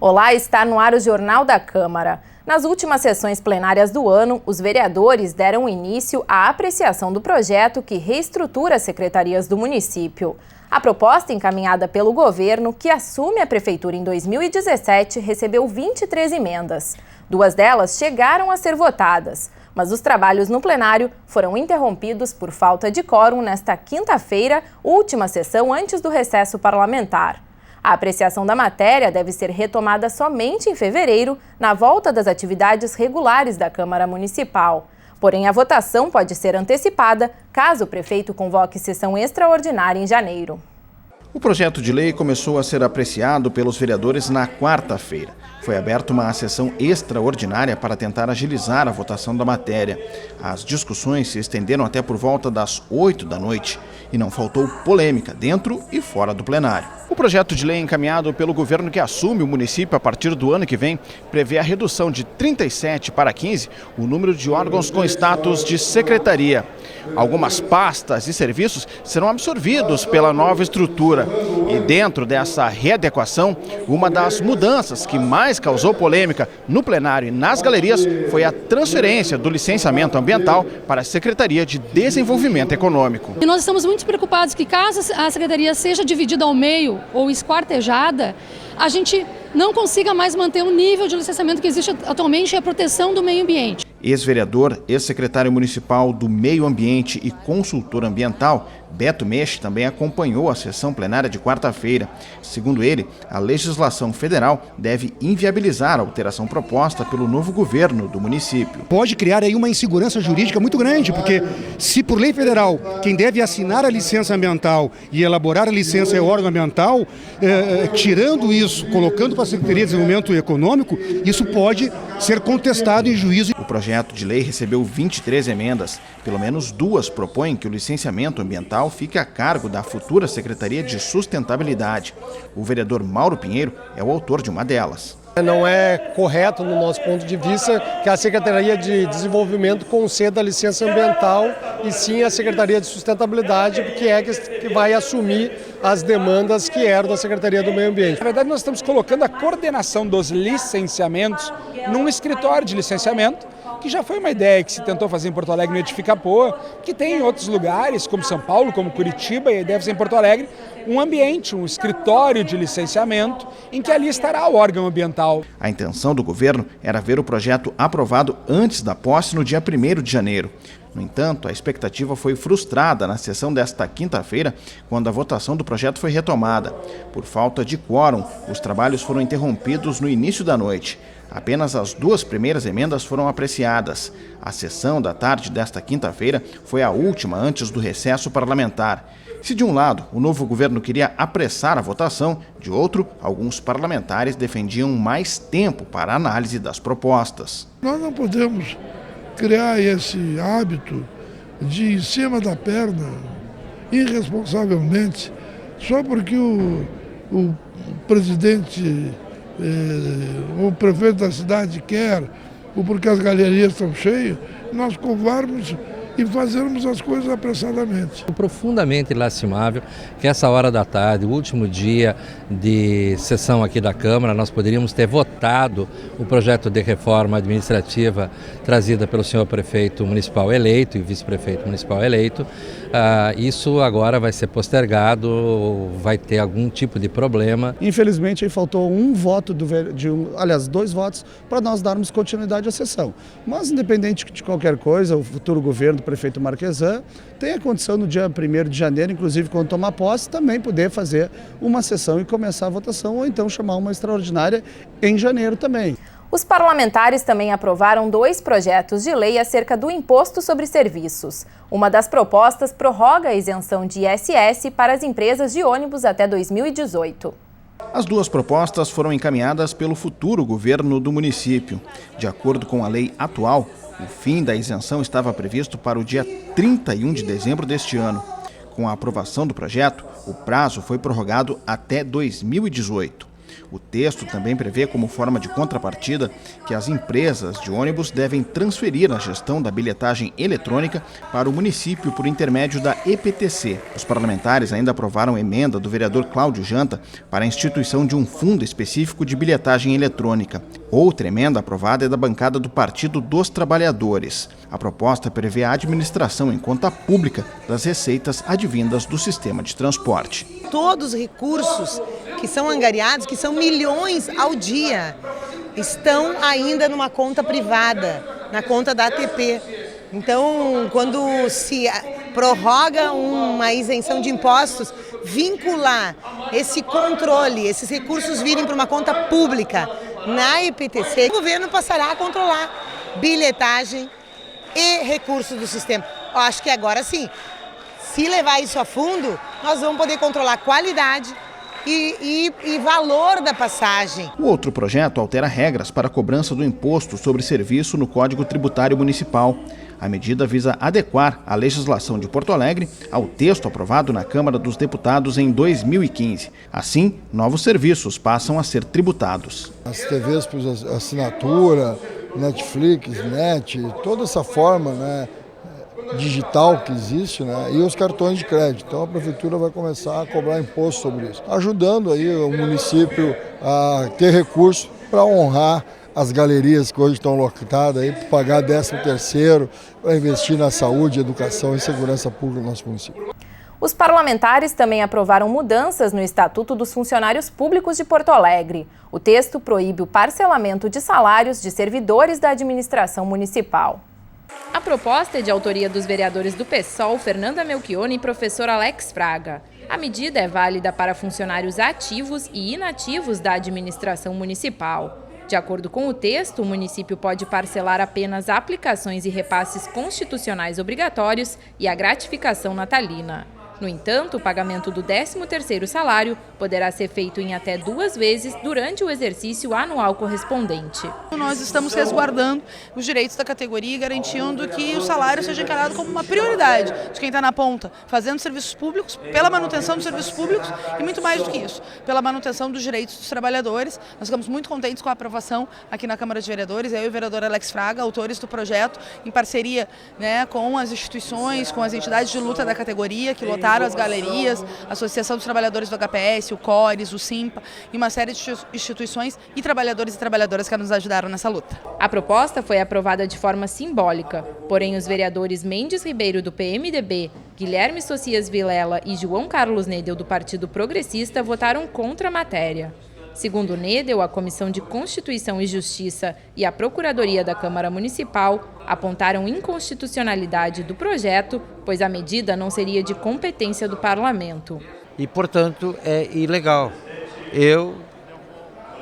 Olá, está no ar o Jornal da Câmara. Nas últimas sessões plenárias do ano, os vereadores deram início à apreciação do projeto que reestrutura as secretarias do município. A proposta encaminhada pelo governo, que assume a prefeitura em 2017, recebeu 23 emendas. 2 delas chegaram a ser votadas, mas os trabalhos no plenário foram interrompidos por falta de quórum nesta quinta-feira, última sessão antes do recesso parlamentar. A apreciação da matéria deve ser retomada somente em fevereiro, na volta das atividades regulares da Câmara Municipal. Porém, a votação pode ser antecipada caso o prefeito convoque sessão extraordinária em janeiro. O projeto de lei começou a ser apreciado pelos vereadores na quarta-feira. Foi aberta uma sessão extraordinária para tentar agilizar a votação da matéria. As discussões se estenderam até por volta das 8 da noite e não faltou polêmica dentro e fora do plenário. O projeto de lei encaminhado pelo governo que assume o município a partir do ano que vem prevê a redução de 37 para 15 o número de órgãos com status de secretaria. Algumas pastas e serviços serão absorvidos pela nova estrutura. E dentro dessa readequação, uma das mudanças que mais causou polêmica no plenário e nas galerias foi a transferência do licenciamento ambiental para a Secretaria de Desenvolvimento Econômico. E nós estamos muito preocupados que caso a secretaria seja dividida ao meio ou esquartejada, a gente não consiga mais manter o nível de licenciamento que existe atualmente e a proteção do meio ambiente. Ex-vereador, ex-secretário municipal do Meio Ambiente e consultor ambiental, Beto Meche, também acompanhou a sessão plenária de quarta-feira. Segundo ele, a legislação federal deve inviabilizar a alteração proposta pelo novo governo do município. Pode criar aí uma insegurança jurídica muito grande, porque se por lei federal quem deve assinar a licença ambiental e elaborar a licença é o órgão ambiental, tirando isso, colocando para a Secretaria de Desenvolvimento Econômico, isso pode ser contestado em juízo. O projeto de lei recebeu 23 emendas. Pelo menos 2 propõem que o licenciamento ambiental fique a cargo da futura Secretaria de Sustentabilidade. O vereador Mauro Pinheiro é o autor de uma delas. Não é correto, no nosso ponto de vista, que a Secretaria de Desenvolvimento conceda a licença ambiental e sim a Secretaria de Sustentabilidade, porque é que vai assumir as demandas que eram da Secretaria do Meio Ambiente. Na verdade, nós estamos colocando a coordenação dos licenciamentos num escritório de licenciamento, que já foi uma ideia que se tentou fazer em Porto Alegre no Edificapoa, que tem em outros lugares, como São Paulo, como Curitiba, e a ideia é fazer em Porto Alegre um ambiente, um escritório de licenciamento, em que ali estará o órgão ambiental. A intenção do governo era ver o projeto aprovado antes da posse no dia 1º de janeiro. No entanto, a expectativa foi frustrada na sessão desta quinta-feira, quando a votação do projeto foi retomada. Por falta de quórum, os trabalhos foram interrompidos no início da noite. Apenas as 2 primeiras emendas foram apreciadas. A sessão da tarde desta quinta-feira foi a última antes do recesso parlamentar. Se de um lado o novo governo queria apressar a votação, de outro, alguns parlamentares defendiam mais tempo para a análise das propostas. Nós não podemos criar esse hábito de, em cima da perna, irresponsavelmente, só porque o presidente, o prefeito da cidade quer, ou porque as galerias estão cheias, nós covarmos e fazermos as coisas apressadamente. Profundamente lastimável que essa hora da tarde, o último dia de sessão aqui da Câmara, nós poderíamos ter votado o projeto de reforma administrativa trazida pelo senhor prefeito municipal eleito e vice-prefeito municipal eleito. Isso agora vai ser postergado, vai ter algum tipo de problema. Infelizmente, aí faltou um voto, aliás, 2 votos, para nós darmos continuidade à sessão. Mas, independente de qualquer coisa, o futuro governo do prefeito Marquesan tem a condição no dia 1º de janeiro, inclusive quando tomar posse, também poder fazer uma sessão e começar a votação, ou então chamar uma extraordinária em janeiro também. Os parlamentares também aprovaram 2 projetos de lei acerca do Imposto sobre Serviços. Uma das propostas prorroga a isenção de ISS para as empresas de ônibus até 2018. As 2 propostas foram encaminhadas pelo futuro governo do município. De acordo com a lei atual, o fim da isenção estava previsto para o dia 31 de dezembro deste ano. Com a aprovação do projeto, o prazo foi prorrogado até 2018. O texto também prevê como forma de contrapartida que as empresas de ônibus devem transferir a gestão da bilhetagem eletrônica para o município por intermédio da EPTC. Os parlamentares ainda aprovaram emenda do vereador Cláudio Janta para a instituição de um fundo específico de bilhetagem eletrônica. Outra emenda aprovada é da bancada do Partido dos Trabalhadores. A proposta prevê a administração em conta pública das receitas advindas do sistema de transporte. Todos os recursos que são angariados, que são milhões ao dia, estão ainda numa conta privada, na conta da ATP. Então, quando se prorroga uma isenção de impostos, vincular esse controle, esses recursos virem para uma conta pública na EPTC, o governo passará a controlar bilhetagem e recursos do sistema. Eu acho que agora sim, se levar isso a fundo, nós vamos poder controlar qualidade e valor da passagem. O outro projeto altera regras para a cobrança do imposto sobre serviço no Código Tributário Municipal. A medida visa adequar a legislação de Porto Alegre ao texto aprovado na Câmara dos Deputados em 2015. Assim, novos serviços passam a ser tributados. As TVs por assinatura, Netflix, Net, toda essa forma, digital que existe, e os cartões de crédito. Então a prefeitura vai começar a cobrar imposto sobre isso, ajudando aí o município a ter recurso para honrar as galerias que hoje estão lotadas, para pagar 13º, para investir na saúde, educação e segurança pública do nosso município. Os parlamentares também aprovaram mudanças no Estatuto dos Funcionários Públicos de Porto Alegre. O texto proíbe o parcelamento de salários de servidores da administração municipal. A proposta é de autoria dos vereadores do PSOL, Fernanda Melchione e professor Alex Fraga. A medida é válida para funcionários ativos e inativos da administração municipal. De acordo com o texto, o município pode parcelar apenas aplicações e repasses constitucionais obrigatórios e a gratificação natalina. No entanto, o pagamento do 13º salário poderá ser feito em até 2 vezes durante o exercício anual correspondente. Nós estamos resguardando os direitos da categoria e garantindo que o salário seja encarado como uma prioridade de quem está na ponta, fazendo serviços públicos, pela manutenção dos serviços públicos e muito mais do que isso, pela manutenção dos direitos dos trabalhadores. Nós ficamos muito contentes com a aprovação aqui na Câmara de Vereadores, eu e o vereador Alex Fraga, autores do projeto, em parceria com as instituições, com as entidades de luta da categoria que lotaram as galerias, a Associação dos Trabalhadores do HPS, o CORES, o SIMPA e uma série de instituições e trabalhadores e trabalhadoras que nos ajudaram nessa luta. A proposta foi aprovada de forma simbólica, porém os vereadores Mendes Ribeiro do PMDB, Guilherme Socias Vilela e João Carlos Nedel do Partido Progressista votaram contra a matéria. Segundo Nedel, a Comissão de Constituição e Justiça e a Procuradoria da Câmara Municipal apontaram inconstitucionalidade do projeto, pois a medida não seria de competência do Parlamento. E, portanto, é ilegal. Eu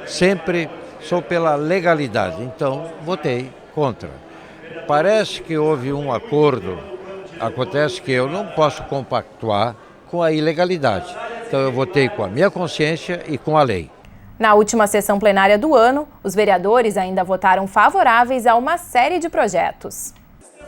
sempre sou pela legalidade, então votei contra. Parece que houve um acordo, acontece que eu não posso compactuar com a ilegalidade. Então eu votei com a minha consciência e com a lei. Na última sessão plenária do ano, os vereadores ainda votaram favoráveis a uma série de projetos.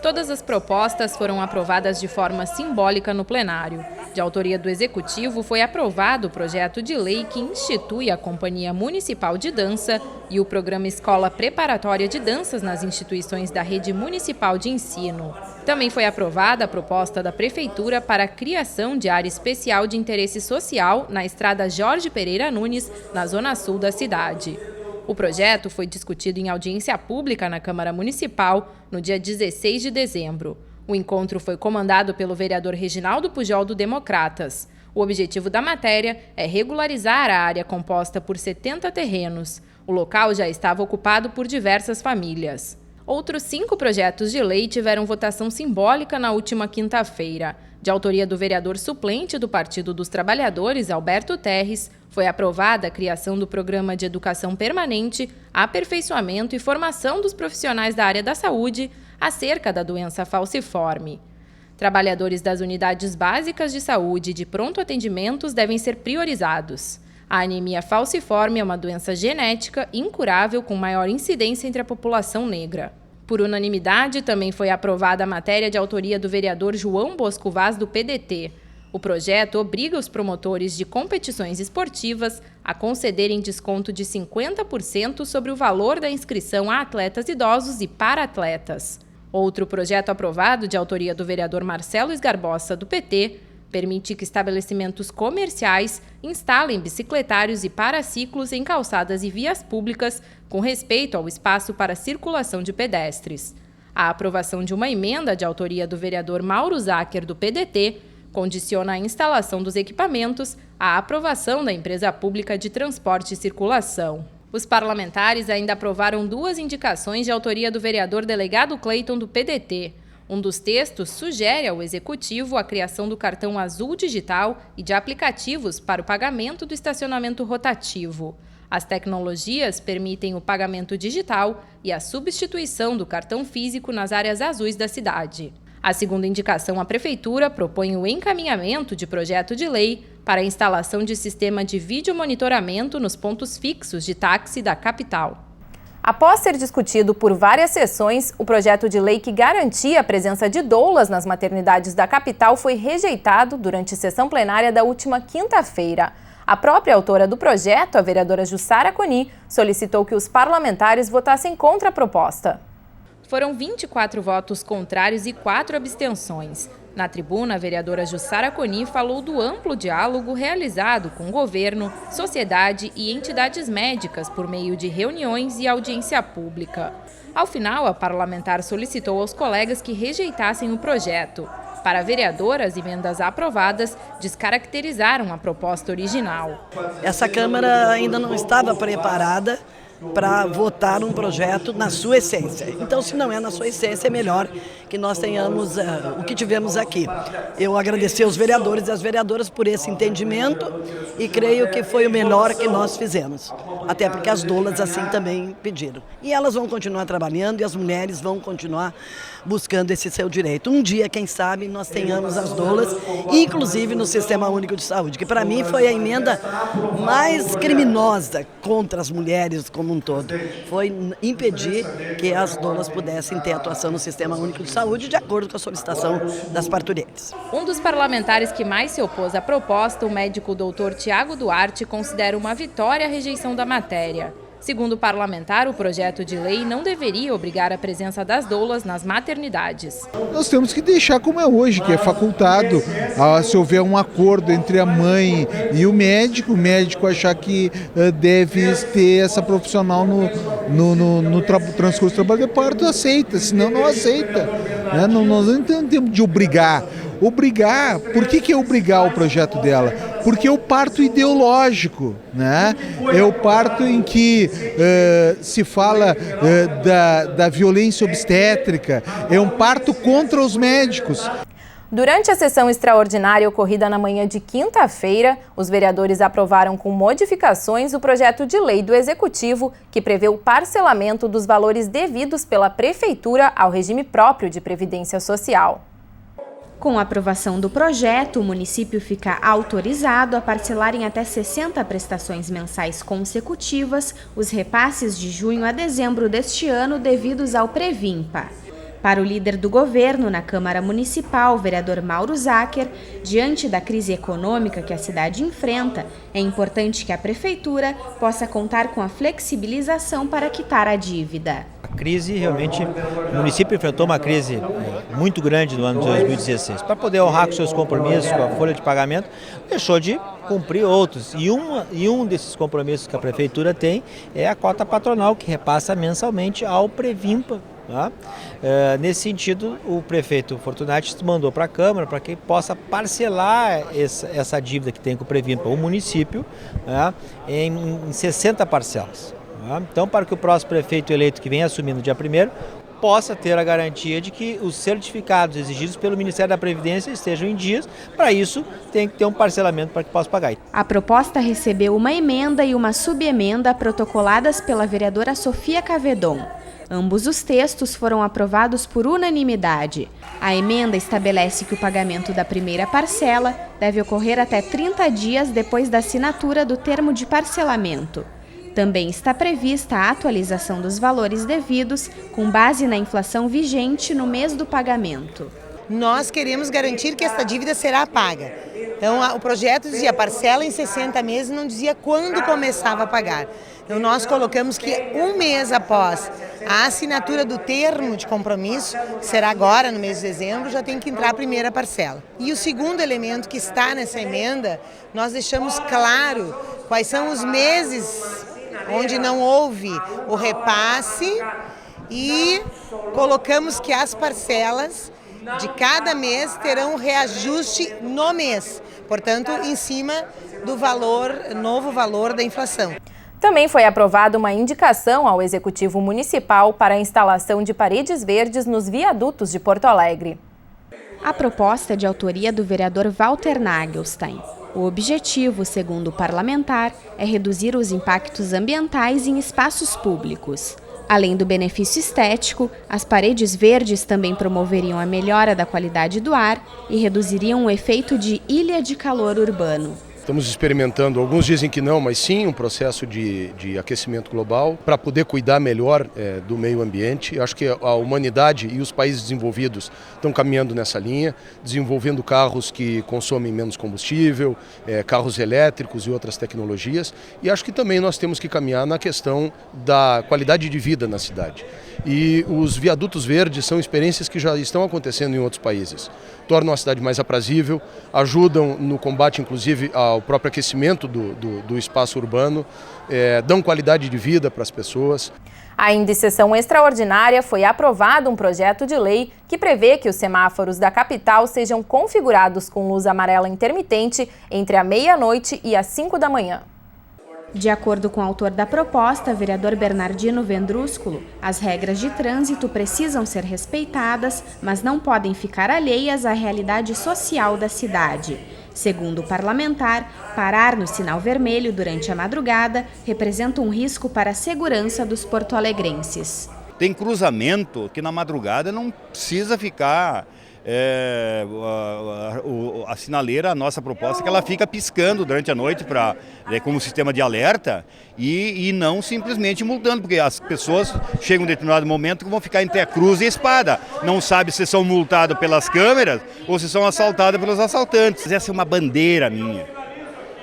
Todas as propostas foram aprovadas de forma simbólica no plenário. De autoria do Executivo, foi aprovado o projeto de lei que institui a Companhia Municipal de Dança e o Programa Escola Preparatória de Danças nas instituições da Rede Municipal de Ensino. Também foi aprovada a proposta da Prefeitura para a criação de área especial de interesse social na estrada Jorge Pereira Nunes, na zona sul da cidade. O projeto foi discutido em audiência pública na Câmara Municipal no dia 16 de dezembro. O encontro foi comandado pelo vereador Reginaldo Pujol do Democratas. O objetivo da matéria é regularizar a área composta por 70 terrenos. O local já estava ocupado por diversas famílias. Outros 5 projetos de lei tiveram votação simbólica na última quinta-feira. De autoria do vereador suplente do Partido dos Trabalhadores, Alberto Terres, foi aprovada a criação do Programa de Educação Permanente, Aperfeiçoamento e Formação dos Profissionais da área da saúde acerca da doença falciforme. Trabalhadores das unidades básicas de saúde e de pronto atendimentos devem ser priorizados. A anemia falciforme é uma doença genética incurável com maior incidência entre a população negra. Por unanimidade, também foi aprovada a matéria de autoria do vereador João Bosco Vaz, do PDT. O projeto obriga os promotores de competições esportivas a concederem desconto de 50% sobre o valor da inscrição a atletas idosos e para-atletas. Outro projeto aprovado, de autoria do vereador Marcelo Esgarbosa, do PT, permite que estabelecimentos comerciais instalem bicicletários e paraciclos em calçadas e vias públicas com respeito ao espaço para circulação de pedestres. A aprovação de uma emenda de autoria do vereador Mauro Zacher, do PDT, condiciona a instalação dos equipamentos à aprovação da empresa pública de transporte e circulação. Os parlamentares ainda aprovaram 2 indicações de autoria do vereador delegado Cleiton, do PDT. Um dos textos sugere ao Executivo a criação do cartão azul digital e de aplicativos para o pagamento do estacionamento rotativo. As tecnologias permitem o pagamento digital e a substituição do cartão físico nas áreas azuis da cidade. A segunda indicação à Prefeitura propõe o encaminhamento de projeto de lei para a instalação de sistema de videomonitoramento nos pontos fixos de táxi da capital. Após ser discutido por várias sessões, o projeto de lei que garantia a presença de doulas nas maternidades da capital foi rejeitado durante sessão plenária da última quinta-feira. A própria autora do projeto, a vereadora Jussara Coni, solicitou que os parlamentares votassem contra a proposta. Foram 24 votos contrários e 4 abstenções. Na tribuna, a vereadora Jussara Coni falou do amplo diálogo realizado com o governo, sociedade e entidades médicas por meio de reuniões e audiência pública. Ao final, a parlamentar solicitou aos colegas que rejeitassem o projeto. Para a vereadora, as emendas aprovadas descaracterizaram a proposta original. Essa Câmara ainda não estava preparada para votar um projeto na sua essência. Então, se não é na sua essência, é melhor que nós tenhamos o que tivemos aqui. Eu agradecer aos vereadores e às vereadoras por esse entendimento e creio que foi o melhor que nós fizemos. Até porque as doulas assim também pediram. E elas vão continuar trabalhando e as mulheres vão continuar buscando esse seu direito. Um dia, quem sabe, nós tenhamos as doulas, inclusive no Sistema Único de Saúde, que para mim foi a emenda mais criminosa contra as mulheres como um todo. Foi impedir que as doulas pudessem ter atuação no Sistema Único de Saúde de acordo com a solicitação das parturientes. Um dos parlamentares que mais se opôs à proposta, o médico doutor Tiago Duarte, considera uma vitória a rejeição da matéria. Segundo o parlamentar, o projeto de lei não deveria obrigar a presença das doulas nas maternidades. Nós temos que deixar como é hoje, que é facultado, se houver um acordo entre a mãe e o médico achar que deve ter essa profissional no transcurso do trabalho de parto, aceita, senão não aceita. Né? Nós não temos de obrigar. Obrigar, por que é obrigar o projeto dela? Porque é o parto ideológico, né? É o parto em que se fala da violência obstétrica, é um parto contra os médicos. Durante a sessão extraordinária ocorrida na manhã de quinta-feira, os vereadores aprovaram com modificações o projeto de lei do Executivo que prevê o parcelamento dos valores devidos pela Prefeitura ao regime próprio de Previdência Social. Com a aprovação do projeto, o município fica autorizado a parcelar em até 60 prestações mensais consecutivas os repasses de junho a dezembro deste ano devidos ao Previmpa. Para o líder do governo na Câmara Municipal, o vereador Mauro Zacher, diante da crise econômica que a cidade enfrenta, é importante que a Prefeitura possa contar com a flexibilização para quitar a dívida. A crise, realmente, o município enfrentou uma crise muito grande no ano de 2016. Para poder honrar com seus compromissos, com a folha de pagamento, deixou de cumprir outros. E um desses compromissos que a Prefeitura tem é a cota patronal, que repassa mensalmente ao Previmpa. Tá? Nesse sentido, o prefeito Fortunati mandou para a Câmara para que possa parcelar essa dívida que tem com o Previmpa, o município, em 60 parcelas. Tá? Então, para que o próximo prefeito eleito que vem assumir no dia 1º possa ter a garantia de que os certificados exigidos pelo Ministério da Previdência estejam em dias. Para isso, tem que ter um parcelamento para que possa pagar. A proposta recebeu uma emenda e uma subemenda protocoladas pela vereadora Sofia Cavedon. Ambos os textos foram aprovados por unanimidade. A emenda estabelece que o pagamento da primeira parcela deve ocorrer até 30 dias depois da assinatura do termo de parcelamento. Também está prevista a atualização dos valores devidos com base na inflação vigente no mês do pagamento. Nós queremos garantir que esta dívida será paga. Então, o projeto dizia parcela em 60 meses, não dizia quando começava a pagar. Então, nós colocamos que um mês após a assinatura do termo de compromisso, que será agora no mês de dezembro, já tem que entrar a primeira parcela. E o segundo elemento que está nessa emenda, nós deixamos claro quais são os meses onde não houve o repasse e colocamos que as parcelas de cada mês terão reajuste no mês, portanto, em cima do novo valor da inflação. Também foi aprovada uma indicação ao Executivo Municipal para a instalação de paredes verdes nos viadutos de Porto Alegre. A proposta é de autoria do vereador Walter Nagelstein. O objetivo, segundo o parlamentar, é reduzir os impactos ambientais em espaços públicos. Além do benefício estético, as paredes verdes também promoveriam a melhora da qualidade do ar e reduziriam o efeito de ilha de calor urbano. Estamos experimentando, alguns dizem que não, mas sim, um processo de aquecimento global para poder cuidar melhor do meio ambiente. Eu acho que a humanidade e os países desenvolvidos estão caminhando nessa linha, desenvolvendo carros que consomem menos combustível, carros elétricos e outras tecnologias. E acho que também nós temos que caminhar na questão da qualidade de vida na cidade. E os viadutos verdes são experiências que já estão acontecendo em outros países. Tornam a cidade mais aprazível, ajudam no combate, inclusive, ao próprio aquecimento do espaço urbano, dão qualidade de vida para as pessoas. Ainda em sessão extraordinária, foi aprovado um projeto de lei que prevê que os semáforos da capital sejam configurados com luz amarela intermitente entre a meia-noite e as 5 da manhã. De acordo com o autor da proposta, vereador Bernardino Vendrúsculo, as regras de trânsito precisam ser respeitadas, mas não podem ficar alheias à realidade social da cidade. Segundo o parlamentar, parar no sinal vermelho durante a madrugada representa um risco para a segurança dos porto-alegrenses. Tem cruzamento que na madrugada não precisa ficar... a sinaleira, a nossa proposta é que ela fica piscando durante a noite como sistema de alerta e não simplesmente multando, porque as pessoas chegam em um determinado momento que vão ficar entre a cruz e a espada. Não sabe se são multados pelas câmeras ou se são assaltados pelos assaltantes. Essa é uma bandeira minha.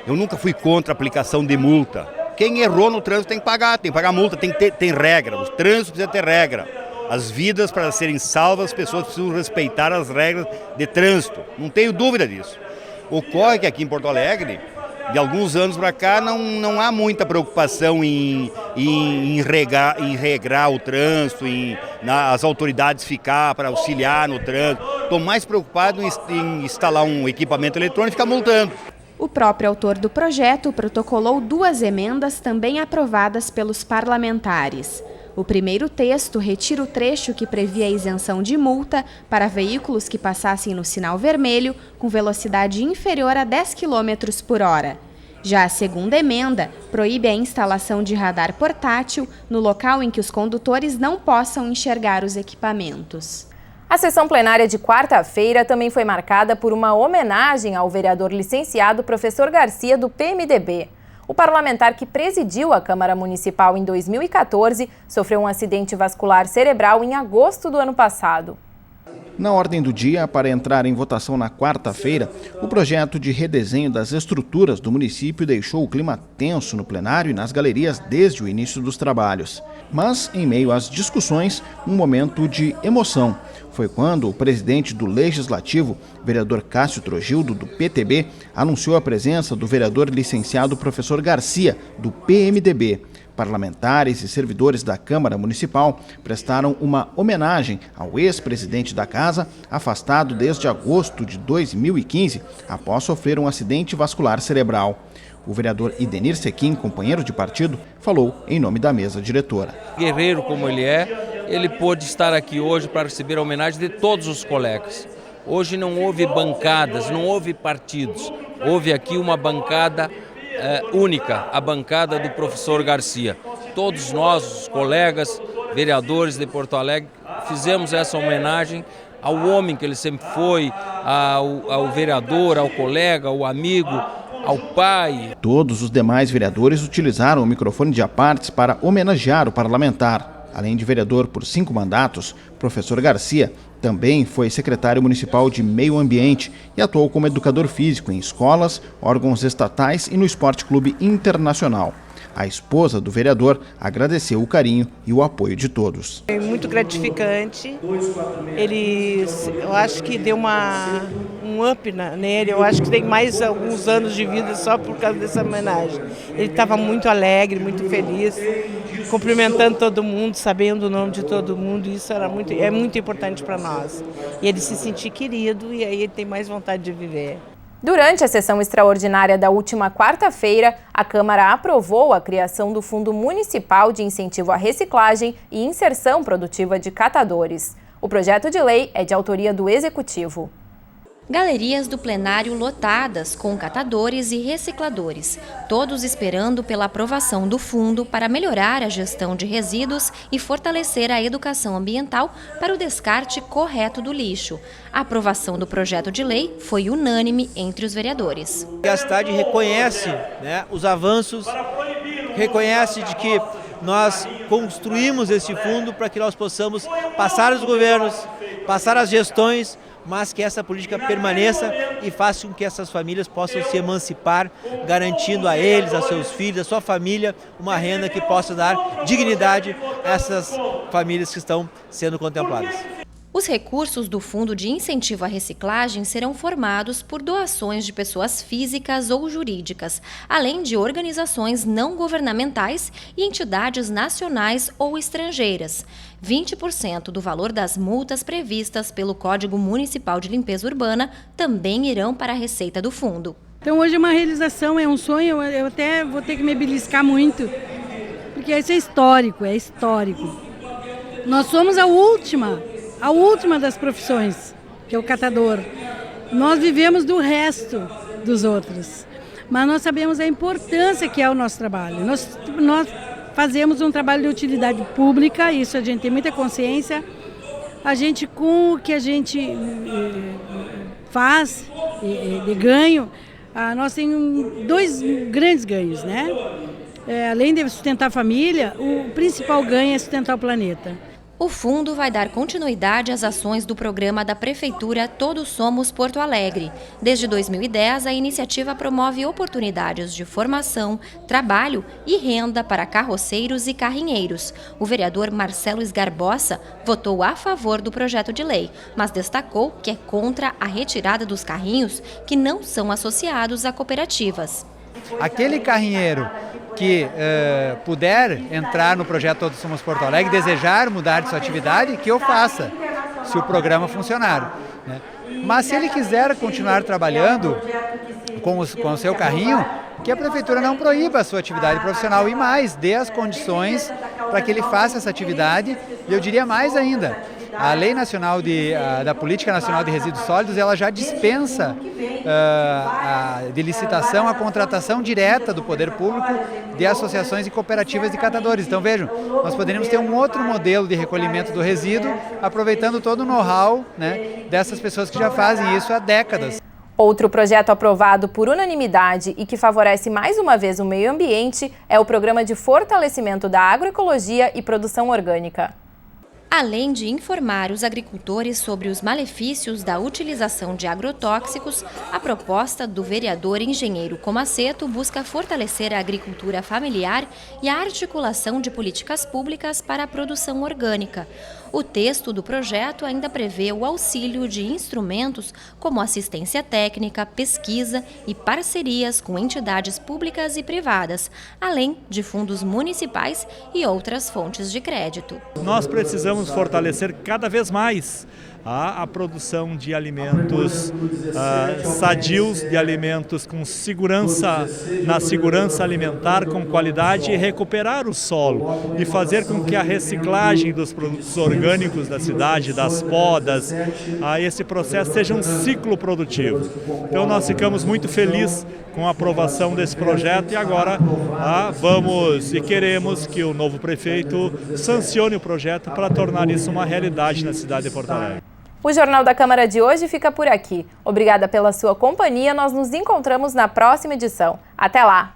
Eu nunca fui contra a aplicação de multa. Quem errou no trânsito tem que pagar multa, tem regra. O trânsito precisa ter regra. As vidas, para serem salvas, as pessoas precisam respeitar as regras de trânsito. Não tenho dúvida disso. Ocorre que aqui em Porto Alegre, de alguns anos para cá, não há muita preocupação em regrar o trânsito, as autoridades ficar para auxiliar no trânsito. Estou mais preocupado em instalar um equipamento eletrônico e ficar multando. O próprio autor do projeto protocolou 2 emendas também aprovadas pelos parlamentares. O primeiro texto retira o trecho que previa a isenção de multa para veículos que passassem no sinal vermelho com velocidade inferior a 10 km por hora. Já a segunda emenda proíbe a instalação de radar portátil no local em que os condutores não possam enxergar os equipamentos. A sessão plenária de quarta-feira também foi marcada por uma homenagem ao vereador licenciado professor Garcia, do PMDB. O parlamentar que presidiu a Câmara Municipal em 2014 sofreu um acidente vascular cerebral em agosto do ano passado. Na ordem do dia, para entrar em votação na quarta-feira, o projeto de redesenho das estruturas do município deixou o clima tenso no plenário e nas galerias desde o início dos trabalhos. Mas, em meio às discussões, um momento de emoção. Foi quando o presidente do Legislativo, vereador Cássio Trogildo, do PTB, anunciou a presença do vereador licenciado professor Garcia, do PMDB. Parlamentares e servidores da Câmara Municipal prestaram uma homenagem ao ex-presidente da Casa, afastado desde agosto de 2015, após sofrer um acidente vascular cerebral. O vereador Idenir Sequim, companheiro de partido, falou em nome da mesa diretora. Guerreiro como ele pôde estar aqui hoje para receber a homenagem de todos os colegas. Hoje não houve bancadas, não houve partidos, houve aqui uma bancada única, a bancada do professor Garcia. Todos nós, os colegas, vereadores de Porto Alegre, fizemos essa homenagem ao homem que ele sempre foi, ao vereador, ao colega, ao amigo, ao pai. Todos os demais vereadores utilizaram o microfone de apartes para homenagear o parlamentar. Além de vereador por 5 mandatos, professor Garcia também foi secretário municipal de Meio Ambiente e atuou como educador físico em escolas, órgãos estatais e no Esporte Clube Internacional. A esposa do vereador agradeceu o carinho e o apoio de todos. É muito gratificante. Eu acho que deu um up nele. Eu acho que tem mais alguns anos de vida só por causa dessa homenagem. Ele estava muito alegre, muito feliz, cumprimentando todo mundo, sabendo o nome de todo mundo. Isso é muito importante para nós. E ele se sentir querido e aí ele tem mais vontade de viver. Durante a sessão extraordinária da última quarta-feira, a Câmara aprovou a criação do Fundo Municipal de Incentivo à Reciclagem e Inserção Produtiva de Catadores. O projeto de lei é de autoria do Executivo. Galerias do plenário lotadas com catadores e recicladores, todos esperando pela aprovação do fundo para melhorar a gestão de resíduos e fortalecer a educação ambiental para o descarte correto do lixo. A aprovação do projeto de lei foi unânime entre os vereadores. A cidade reconhece, os avanços, reconhece de que nós construímos esse fundo para que nós possamos passar os governos, passar as gestões, mas que essa política permaneça e faça com que essas famílias possam se emancipar, garantindo a eles, a seus filhos, a sua família, uma renda que possa dar dignidade a essas famílias que estão sendo contempladas. Os recursos do Fundo de Incentivo à Reciclagem serão formados por doações de pessoas físicas ou jurídicas, além de organizações não governamentais e entidades nacionais ou estrangeiras. 20% do valor das multas previstas pelo Código Municipal de Limpeza Urbana também irão para a receita do fundo. Então hoje é uma realização, é um sonho, eu até vou ter que me beliscar muito, porque isso é histórico, Nós somos a última das profissões, que é o catador. Nós vivemos do resto dos outros, mas nós sabemos a importância que é o nosso trabalho. Nós fazemos um trabalho de utilidade pública, isso a gente tem muita consciência. A gente, com o que a gente faz de ganho, nós temos 2 grandes ganhos, além de sustentar a família, o principal ganho é sustentar o planeta. O fundo vai dar continuidade às ações do programa da Prefeitura Todos Somos Porto Alegre. Desde 2010, a iniciativa promove oportunidades de formação, trabalho e renda para carroceiros e carrinheiros. O vereador Marcelo Esgarbosa votou a favor do projeto de lei, mas destacou que é contra a retirada dos carrinhos que não são associados a cooperativas. Aquele carrinheiro que puder entrar no projeto Todos Somos Porto Alegre, desejar mudar de sua atividade, que eu faça, se o programa funcionar. Mas se ele quiser continuar trabalhando com o seu carrinho, que a prefeitura não proíba a sua atividade profissional e mais, dê as condições para que ele faça essa atividade. E eu diria mais ainda, a Lei Nacional da Política Nacional de Resíduos Sólidos, ela já dispensa de licitação a contratação direta do poder público de associações e cooperativas de catadores. Então vejam, nós poderíamos ter um outro modelo de recolhimento do resíduo, aproveitando todo o know-how dessas pessoas que já fazem isso há décadas. Outro projeto aprovado por unanimidade e que favorece mais uma vez o meio ambiente é o Programa de Fortalecimento da Agroecologia e Produção Orgânica. Além de informar os agricultores sobre os malefícios da utilização de agrotóxicos, a proposta do vereador engenheiro Comaceto busca fortalecer a agricultura familiar e a articulação de políticas públicas para a produção orgânica. O texto do projeto ainda prevê o auxílio de instrumentos como assistência técnica, pesquisa e parcerias com entidades públicas e privadas, além de fundos municipais e outras fontes de crédito. Nós precisamos fortalecer cada vez mais a produção de alimentos sadios, de alimentos com segurança, na segurança alimentar, com qualidade, e recuperar o solo e fazer com que a reciclagem dos produtos orgânicos da cidade, das podas, esse processo seja um ciclo produtivo. Então nós ficamos muito felizes com a aprovação desse projeto e agora vamos e queremos que o novo prefeito sancione o projeto para tornar isso uma realidade na cidade de Porto Alegre. O Jornal da Câmara de hoje fica por aqui. Obrigada pela sua companhia, nós nos encontramos na próxima edição. Até lá!